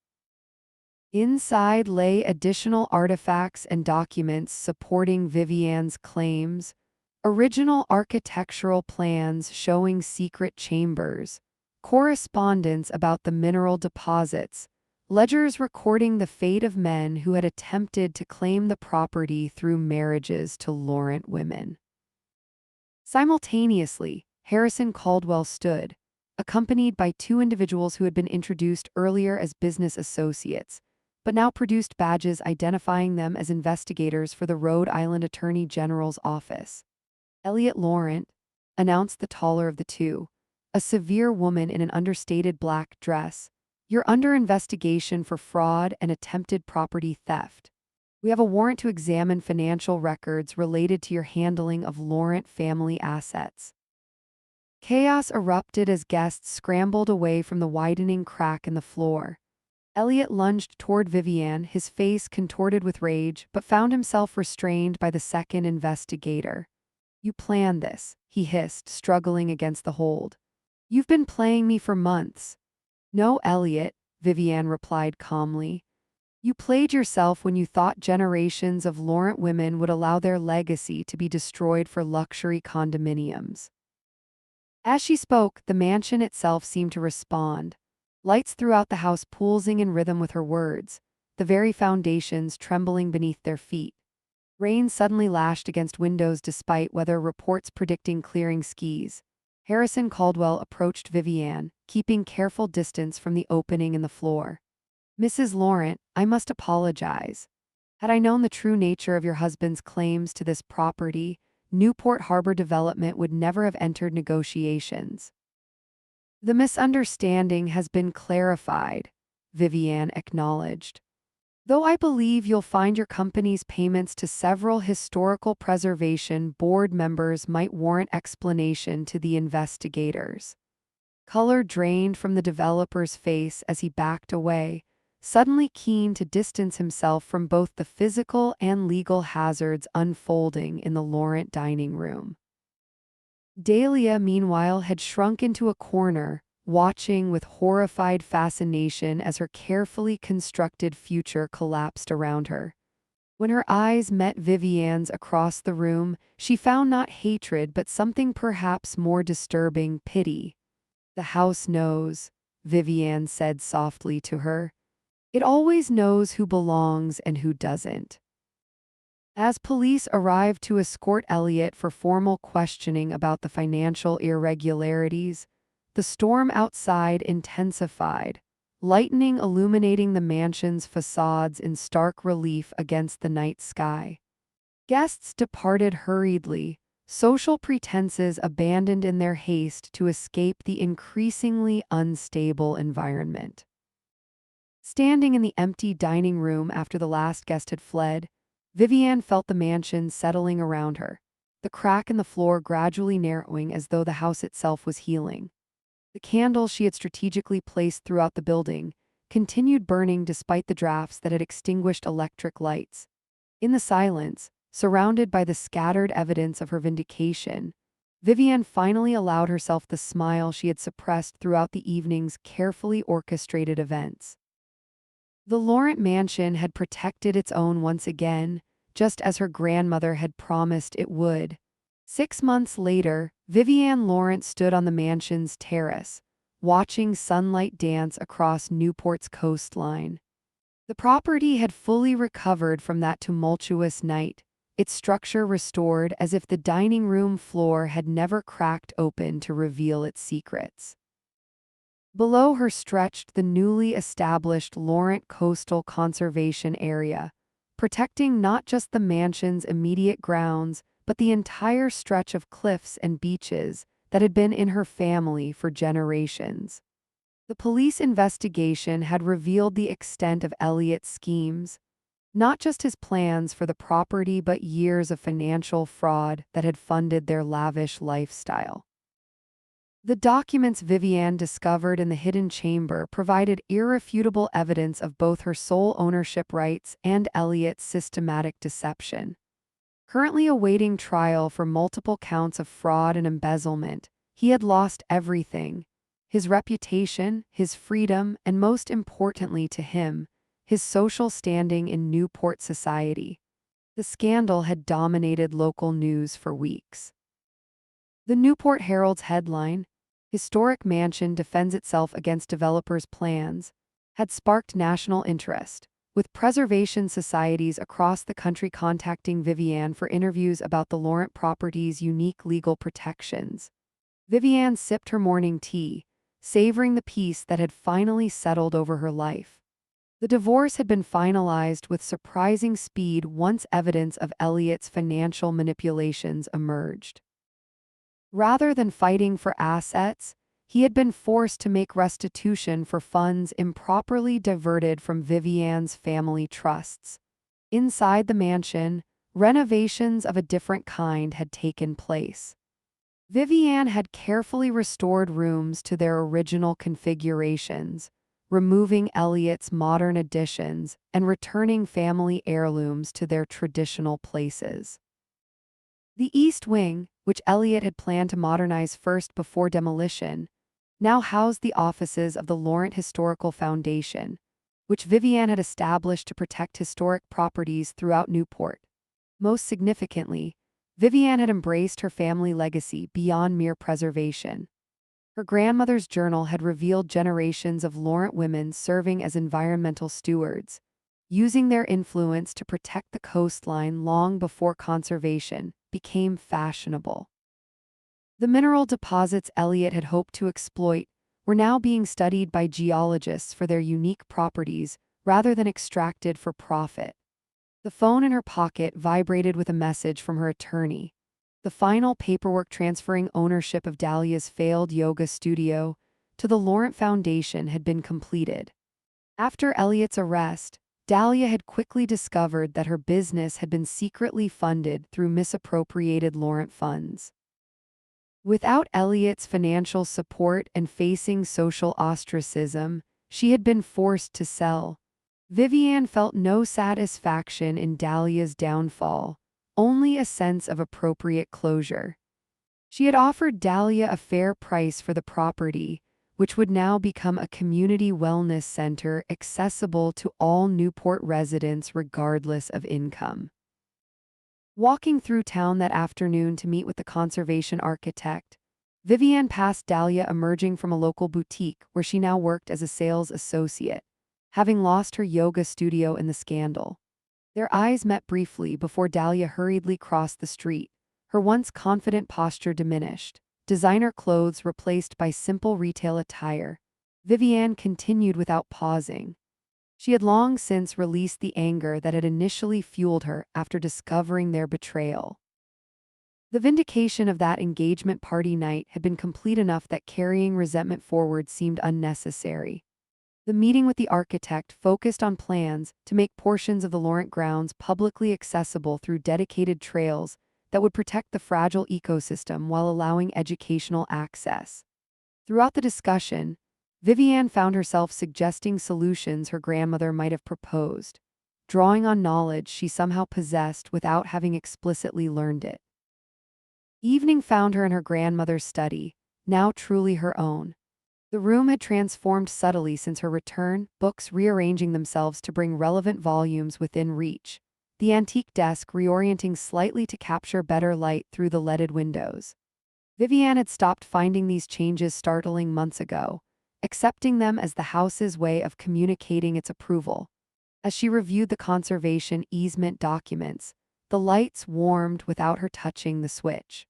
Inside lay additional artifacts and documents supporting Vivian's claims, original architectural plans showing secret chambers, correspondence about the mineral deposits, ledgers recording the fate of men who had attempted to claim the property through marriages to Laurent women. Simultaneously, Harrison Caldwell stood, accompanied by two individuals who had been introduced earlier as business associates, but now produced badges identifying them as investigators for the Rhode Island Attorney General's office. "Elliot Laurent," announced the taller of the two, a severe woman in an understated black dress, "you're under investigation for fraud and attempted property theft. We have a warrant to examine financial records related to your handling of Laurent family assets." Chaos erupted as guests scrambled away from the widening crack in the floor. Elliot lunged toward Vivian, his face contorted with rage, but found himself restrained by the second investigator. "You planned this," he hissed, struggling against the hold. "You've been playing me for months." "No, Elliot," Vivian replied calmly. "You played yourself when you thought generations of Laurent women would allow their legacy to be destroyed for luxury condominiums." As she spoke, the mansion itself seemed to respond. Lights throughout the house pulsing in rhythm with her words, the very foundations trembling beneath their feet. Rain suddenly lashed against windows despite weather reports predicting clearing skies. Harrison Caldwell approached Vivian, keeping careful distance from the opening in the floor. "Mrs. Laurent, I must apologize. Had I known the true nature of your husband's claims to this property, Newport Harbor Development would never have entered negotiations." "The misunderstanding has been clarified," Vivian acknowledged. "Though I believe you'll find your company's payments to several historical preservation board members might warrant explanation to the investigators." Color drained from the developer's face as he backed away, suddenly keen to distance himself from both the physical and legal hazards unfolding in the Laurent dining room. Dahlia, meanwhile, had shrunk into a corner, watching with horrified fascination as her carefully constructed future collapsed around her. When her eyes met Vivian's across the room, she found not hatred but something perhaps more disturbing: pity. "The house knows," Vivian said softly to her. "It always knows who belongs and who doesn't." As police arrived to escort Elliot for formal questioning about the financial irregularities, the storm outside intensified, lightning illuminating the mansion's facades in stark relief against the night sky. Guests departed hurriedly, social pretenses abandoned in their haste to escape the increasingly unstable environment. Standing in the empty dining room after the last guest had fled, Vivian felt the mansion settling around her, the crack in the floor gradually narrowing as though the house itself was healing. The candles she had strategically placed throughout the building continued burning despite the drafts that had extinguished electric lights. In the silence, surrounded by the scattered evidence of her vindication, Vivian finally allowed herself the smile she had suppressed throughout the evening's carefully orchestrated events. The Laurent mansion had protected its own once again, just as her grandmother had promised it would. 6 months later, Vivian Laurent stood on the mansion's terrace, watching sunlight dance across Newport's coastline. The property had fully recovered from that tumultuous night, its structure restored as if the dining room floor had never cracked open to reveal its secrets. Below her stretched the newly established Laurent Coastal Conservation Area, protecting not just the mansion's immediate grounds, but the entire stretch of cliffs and beaches that had been in her family for generations. The police investigation had revealed the extent of Elliot's schemes, not just his plans for the property but years of financial fraud that had funded their lavish lifestyle. The documents Vivian discovered in the hidden chamber provided irrefutable evidence of both her sole ownership rights and Elliot's systematic deception. Currently awaiting trial for multiple counts of fraud and embezzlement, he had lost everything: his reputation, his freedom, and most importantly to him, his social standing in Newport society. The scandal had dominated local news for weeks. The Newport Herald's headline, "Historic Mansion Defends Itself Against Developers' Plans," had sparked national interest, with preservation societies across the country contacting Vivian for interviews about the Laurent property's unique legal protections. Vivian sipped her morning tea, savoring the peace that had finally settled over her life. The divorce had been finalized with surprising speed once evidence of Elliot's financial manipulations emerged. Rather than fighting for assets, he had been forced to make restitution for funds improperly diverted from Vivian's family trusts. Inside the mansion, renovations of a different kind had taken place. Vivian had carefully restored rooms to their original configurations, removing Elliot's modern additions and returning family heirlooms to their traditional places. The East Wing, which Elliot had planned to modernize first before demolition, now housed the offices of the Laurent Historical Foundation, which Vivian had established to protect historic properties throughout Newport. Most significantly, Vivian had embraced her family legacy beyond mere preservation. Her grandmother's journal had revealed generations of Laurent women serving as environmental stewards, using their influence to protect the coastline long before conservation became fashionable. The mineral deposits Elliot had hoped to exploit were now being studied by geologists for their unique properties rather than extracted for profit. The phone in her pocket vibrated with a message from her attorney. The final paperwork transferring ownership of Dahlia's failed yoga studio to the Laurent Foundation had been completed. After Elliot's arrest, Dahlia had quickly discovered that her business had been secretly funded through misappropriated Laurent funds. Without Elliot's financial support and facing social ostracism, she had been forced to sell. Viviane felt no satisfaction in Dahlia's downfall, only a sense of appropriate closure. She had offered Dahlia a fair price for the property, which would now become a community wellness center accessible to all Newport residents regardless of income. Walking through town that afternoon to meet with the conservation architect, Viviane passed Dahlia emerging from a local boutique where she now worked as a sales associate, having lost her yoga studio in the scandal. Their eyes met briefly before Dahlia hurriedly crossed the street, her once confident posture diminished, designer clothes replaced by simple retail attire. Viviane continued without pausing. She had long since released the anger that had initially fueled her after discovering their betrayal. The vindication of that engagement party night had been complete enough that carrying resentment forward seemed unnecessary. The meeting with the architect focused on plans to make portions of the Laurent grounds publicly accessible through dedicated trails that would protect the fragile ecosystem while allowing educational access. Throughout the discussion, Viviane found herself suggesting solutions her grandmother might have proposed, drawing on knowledge she somehow possessed without having explicitly learned it. Evening found her in her grandmother's study, now truly her own. The room had transformed subtly since her return, books rearranging themselves to bring relevant volumes within reach, the antique desk reorienting slightly to capture better light through the leaded windows. Viviane had stopped finding these changes startling months ago, accepting them as the house's way of communicating its approval. As she reviewed the conservation easement documents, the lights warmed without her touching the switch.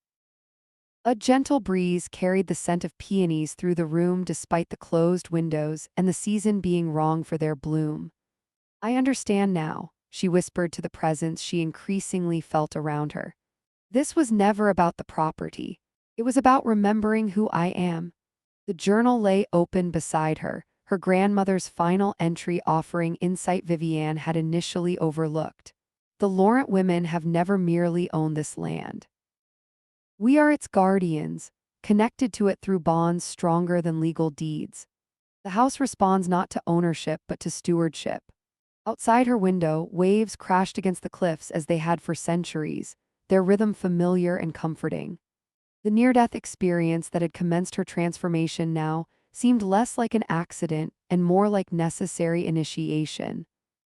A gentle breeze carried the scent of peonies through the room despite the closed windows and the season being wrong for their bloom. "I understand now," she whispered to the presence she increasingly felt around her. "This was never about the property. It was about remembering who I am." The journal lay open beside her, her grandmother's final entry offering insight Viviane had initially overlooked. "The Laurent women have never merely owned this land. We are its guardians, connected to it through bonds stronger than legal deeds. The house responds not to ownership but to stewardship." Outside her window, waves crashed against the cliffs as they had for centuries, their rhythm familiar and comforting. The near-death experience that had commenced her transformation now seemed less like an accident and more like necessary initiation.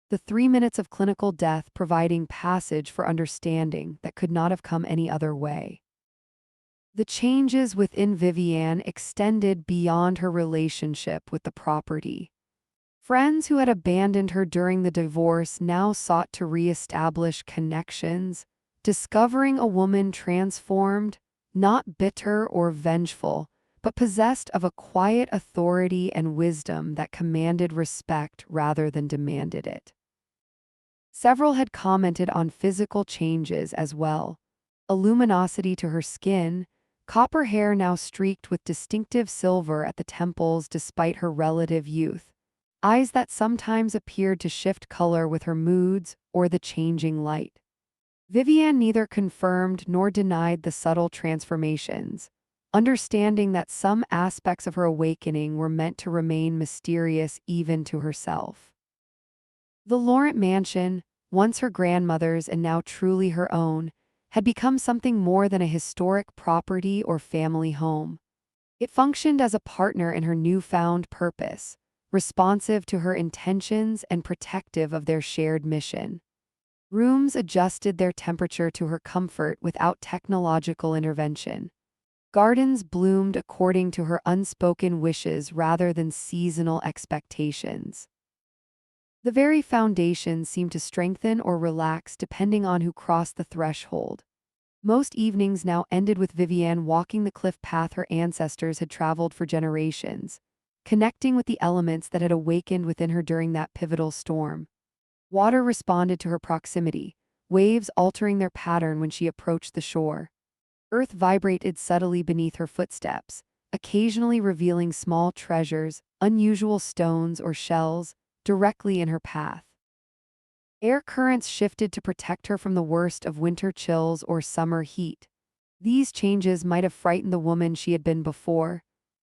The 3 minutes of clinical death providing passage for understanding that could not have come any other way. The changes within Viviane extended beyond her relationship with the property. Friends who had abandoned her during the divorce now sought to re-establish connections, discovering a woman transformed, not bitter or vengeful, but possessed of a quiet authority and wisdom that commanded respect rather than demanded it. Several had commented on physical changes as well. A luminosity to her skin, copper hair now streaked with distinctive silver at the temples despite her relative youth, eyes that sometimes appeared to shift color with her moods or the changing light. Viviane neither confirmed nor denied the subtle transformations, understanding that some aspects of her awakening were meant to remain mysterious even to herself. The Laurent mansion, once her grandmother's and now truly her own, had become something more than a historic property or family home. It functioned as a partner in her newfound purpose, responsive to her intentions and protective of their shared mission. Rooms adjusted their temperature to her comfort without technological intervention. Gardens bloomed according to her unspoken wishes rather than seasonal expectations. The very foundations seemed to strengthen or relax depending on who crossed the threshold. Most evenings now ended with Vivienne walking the cliff path her ancestors had traveled for generations, connecting with the elements that had awakened within her during that pivotal storm. Water responded to her proximity, waves altering their pattern when she approached the shore. Earth vibrated subtly beneath her footsteps, occasionally revealing small treasures, unusual stones or shells, directly in her path. Air currents shifted to protect her from the worst of winter chills or summer heat. These changes might have frightened the woman she had been before,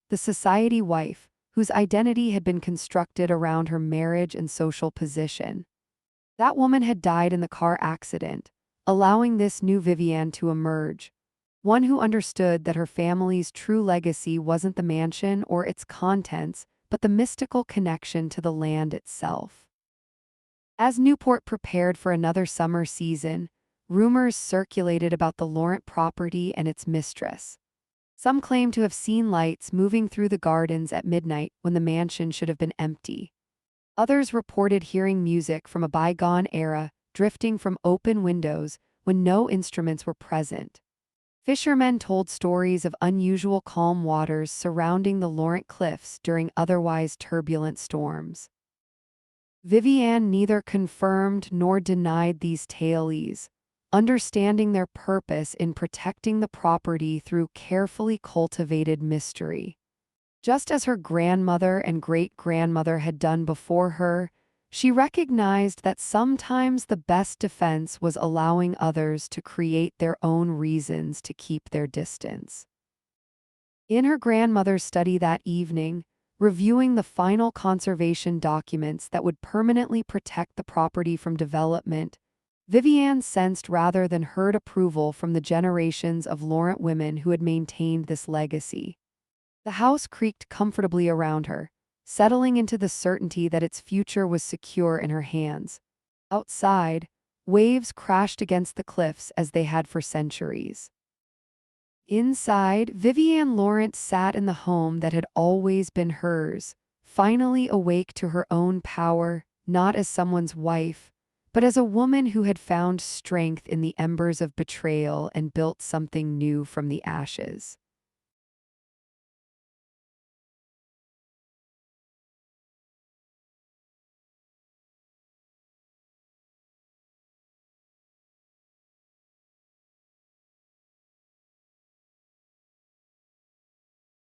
the society wife, whose identity had been constructed around her marriage and social position. That woman had died in the car accident, allowing this new Vivienne to emerge, one who understood that her family's true legacy wasn't the mansion or its contents, but the mystical connection to the land itself. As Newport prepared for another summer season, rumors circulated about the Laurent property and its mistress. Some claimed to have seen lights moving through the gardens at midnight when the mansion should have been empty. Others reported hearing music from a bygone era drifting from open windows when no instruments were present. Fishermen told stories of unusual calm waters surrounding the Laurent cliffs during otherwise turbulent storms. Vivienne neither confirmed nor denied these tales, understanding their purpose in protecting the property through carefully cultivated mystery. Just as her grandmother and great-grandmother had done before her, she recognized that sometimes the best defense was allowing others to create their own reasons to keep their distance. In her grandmother's study that evening, reviewing the final conservation documents that would permanently protect the property from development, Vivienne sensed rather than heard approval from the generations of Laurent women who had maintained this legacy. The house creaked comfortably around her, settling into the certainty that its future was secure in her hands. Outside, waves crashed against the cliffs as they had for centuries. Inside, Vivienne Laurent sat in the home that had always been hers, finally awake to her own power, not as someone's wife, but as a woman who had found strength in the embers of betrayal and built something new from the ashes.